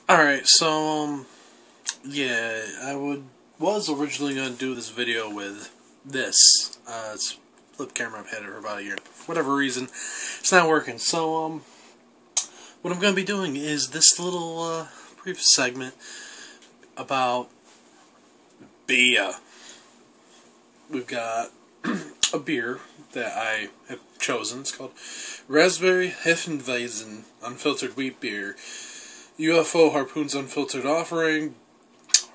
Alright, so, yeah, was originally going to do this video with this. It's flip camera. I've had it for about a year. For whatever reason, it's not working. So, what I'm going to be doing is this little, brief segment about beer. We've got a beer that I have chosen. It's called Raspberry Hefeweizen Unfiltered Wheat Beer. UFO Harpoon's Unfiltered Offering,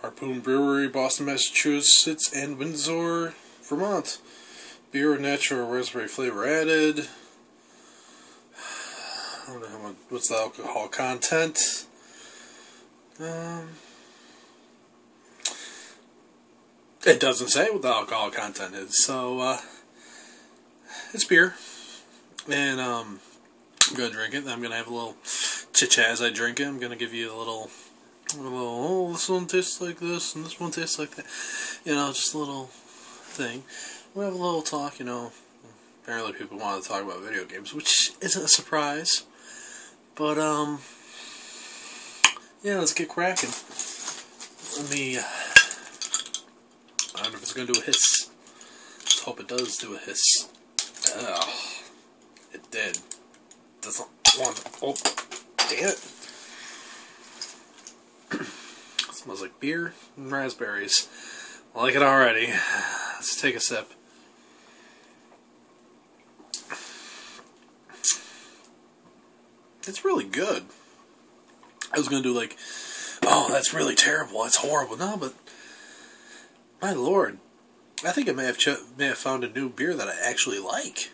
Harpoon Brewery, Boston, Massachusetts, and Windsor, Vermont. Beer with natural raspberry flavor added. I don't know what's the alcohol content. It doesn't say what the alcohol content is, so it's beer, and I'm gonna drink it. I'm gonna have a little chit-chat as I drink it. I'm gonna give you a little, oh, this one tastes like this, and this one tastes like that. You know, just a little thing. We'll have a little talk, you know. Apparently people want to talk about video games, which isn't a surprise. But, yeah, let's get cracking. Let me, I don't know if it's gonna do a hiss. Let's hope it does do a hiss. Oh, it did. Doesn't want to. Oh, damn it. It smells like beer and raspberries. I like it already. Let's take a sip. It's really good. I was going to do like, oh, that's really terrible, that's horrible. No, but, my lord, I think I may have found a new beer that I actually like.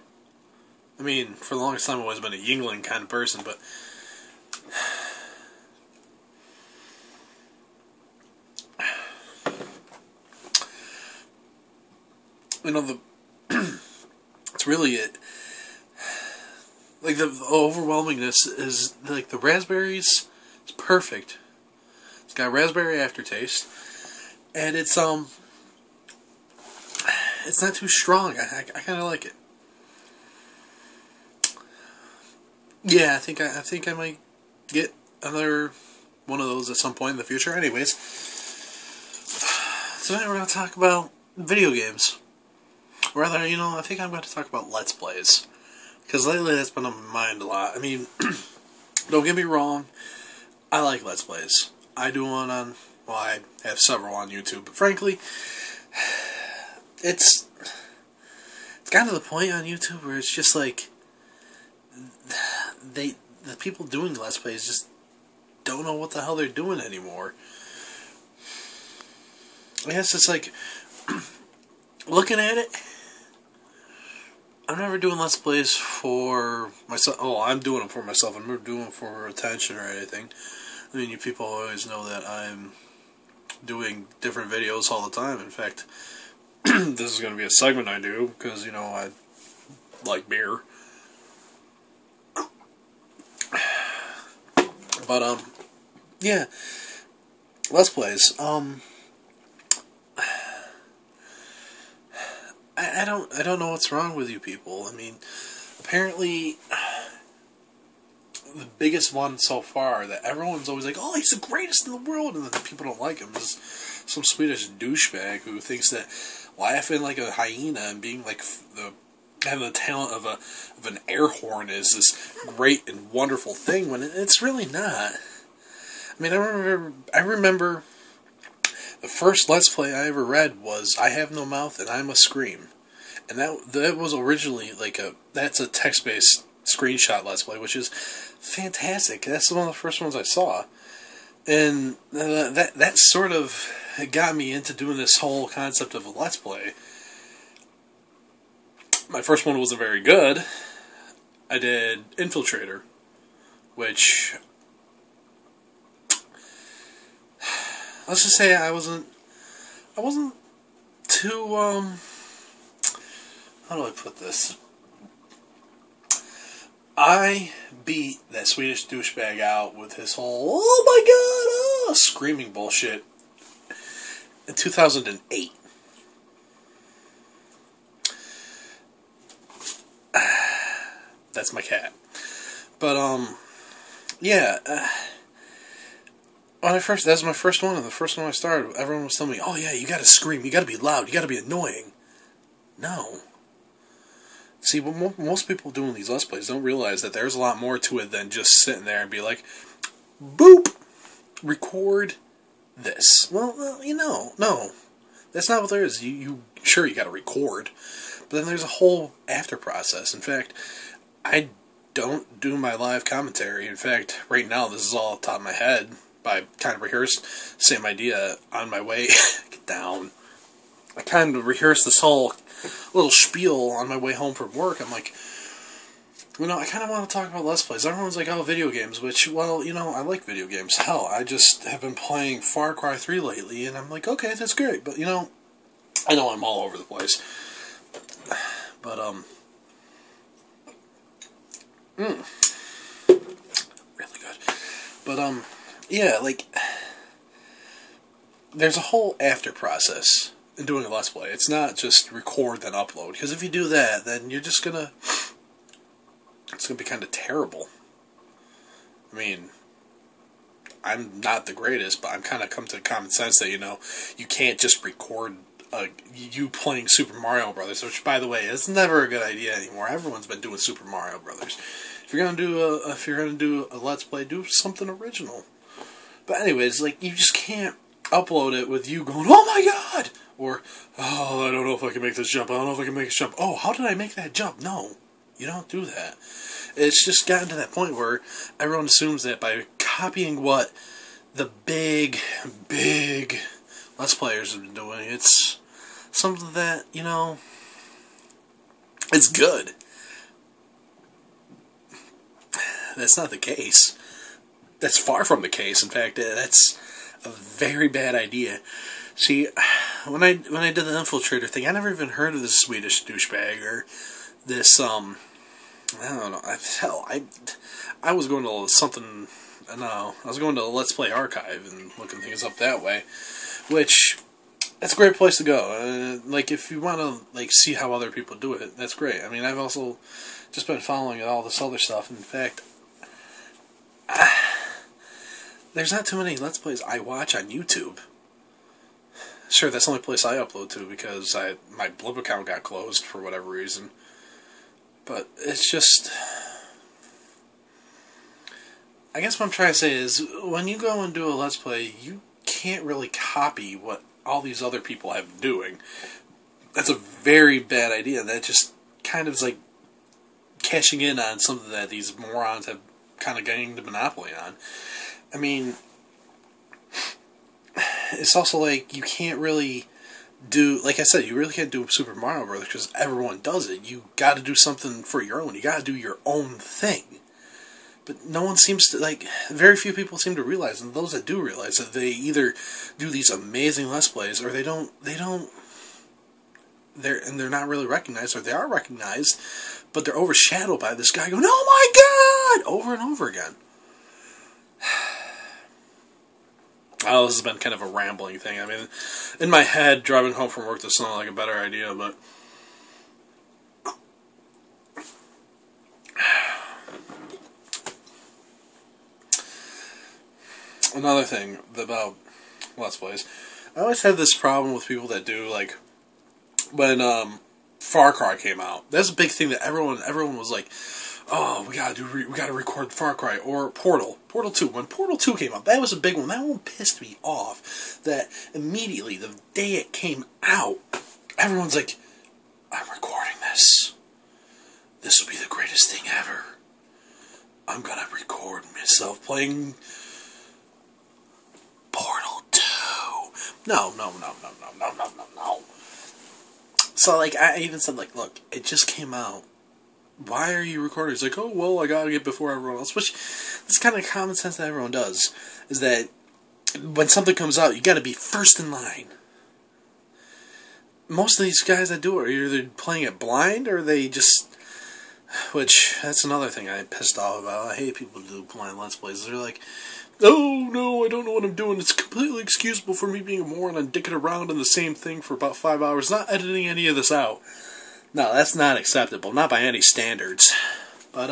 I mean, for the longest time I've always been a Yingling kind of person, but you know, it's really it. Like, the overwhelmingness is, like, the raspberries, it's perfect. It's got raspberry aftertaste, and it's not too strong. I kind of like it. Yeah, I think I might get another one of those at some point in the future. Anyways, tonight we're going to talk about video games. Rather, you know, I think I'm going to talk about Let's Plays. Because lately that's been on my mind a lot. I mean, don't get me wrong, I like Let's Plays. I do one on, well, I have several on YouTube. But frankly, it's gotten to the point on YouTube where it's just like, the people doing Let's Plays just don't know what the hell they're doing anymore. I guess it's like, looking at it, I'm never doing Let's Plays for myself. Oh, I'm doing them for myself. I'm never doing them for attention or anything. I mean, you people always know that I'm doing different videos all the time. In fact, this is going to be a segment I do because, you know, I like beer. But, yeah. Let's Plays. I don't know what's wrong with you people. I mean, apparently, the biggest one so far that everyone's always like, oh, he's the greatest in the world, and then people don't like him is some Swedish douchebag who thinks that laughing like a hyena and being like having the talent of an air horn is this great and wonderful thing when it's really not. I mean, I remember the first Let's Play I ever read was I Have No Mouth and I Must Scream. And that was originally like that's a text-based screenshot Let's Play, which is fantastic. That's one of the first ones I saw. And that sort of got me into doing this whole concept of a Let's Play. My first one wasn't very good. I did Infiltrator, which, let's just say I wasn't too, how do I put this? I beat that Swedish douchebag out with his whole, oh my god, screaming bullshit in 2008. That's my cat. But, yeah, that was my first one, and the first one I started, everyone was telling me, oh yeah, you gotta scream, you gotta be loud, you gotta be annoying. No. See, what most people doing these Let's Plays don't realize that there's a lot more to it than just sitting there and be like, boop, record this. Well, no. That's not what there is. Sure, you gotta record, but then there's a whole after process. In fact, I don't do my live commentary. In fact, right now, this is all off the top of my head. I kind of rehearsed the same idea on my way get down. I kind of rehearsed this whole little spiel on my way home from work. I'm like, I kind of want to talk about Let's Plays. Everyone's like, oh, video games, which, well, I like video games. Hell, I just have been playing Far Cry 3 lately, and I'm like, okay, that's great, but, I know I'm all over the place. But, really good. But, yeah, like, there's a whole after process in doing a Let's Play. It's not just record then upload, because if you do that, then you're just gonna, it's gonna be kind of terrible. I mean, I'm not the greatest, but I'm kind of come to common sense that, you can't just record you playing Super Mario Brothers, which, by the way, is never a good idea anymore. Everyone's been doing Super Mario Brothers. If you're gonna do a Let's Play, do something original. But anyways, like, you just can't upload it with you going, oh my god! Or, oh, I don't know if I can make this jump. I don't know if I can make this jump. Oh, how did I make that jump? No, you don't do that. It's just gotten to that point where everyone assumes that by copying what the big Let's Players have been doing, it's something that, it's good. That's not the case. That's far from the case. In fact, that's a very bad idea. See, when I did the Infiltrator thing, I never even heard of this Swedish douchebag or this I don't know. I was going to something. No, I was going to the Let's Play archive and looking things up that way, which that's a great place to go. Like, if you want to see how other people do it, that's great. I mean, I've also just been following all this other stuff. In fact, there's not too many Let's Plays I watch on YouTube. Sure, that's the only place I upload to because my Blip account got closed for whatever reason. But it's just, I guess what I'm trying to say is, when you go and do a Let's Play, you can't really copy what all these other people have been doing. That's a very bad idea. That just kind of is like cashing in on something that these morons have kind of gained a monopoly on. I mean, it's also like, you can't really do, like I said, you really can't do Super Mario Brothers because everyone does it. You got to do something for your own. You got to do your own thing. But no one seems to, like, very few people seem to realize, and those that do realize, that they either do these amazing Let's Plays, or they're not really recognized, or they are recognized, but they're overshadowed by this guy going, oh my god, over and over again. Oh, this has been kind of a rambling thing. I mean, in my head, driving home from work, this sounded like a better idea, but another thing about Let's Plays, I always had this problem with people that do, like, when Far Cry came out. That's a big thing that everyone was like, oh, we gotta record Far Cry, or Portal 2. When Portal 2 came out, that was a big one. That one pissed me off. That immediately, the day it came out, everyone's like, I'm recording this. This will be the greatest thing ever. I'm gonna record myself playing Portal 2. No. So, like, I even said, like, look, it just came out. Why are you recording? It's like, oh, well, I gotta get before everyone else. Which, this kind of common sense that everyone does. Is that when something comes out, you gotta be first in line. Most of these guys that do it are either playing it blind, or they just... Which, that's another thing I'm pissed off about. I hate people who do blind Let's Plays. They're like, oh, no, I don't know what I'm doing. It's completely excusable for me being a moron and dicking around on the same thing for about 5 hours, not editing any of this out. No, that's not acceptable. Not by any standards. But,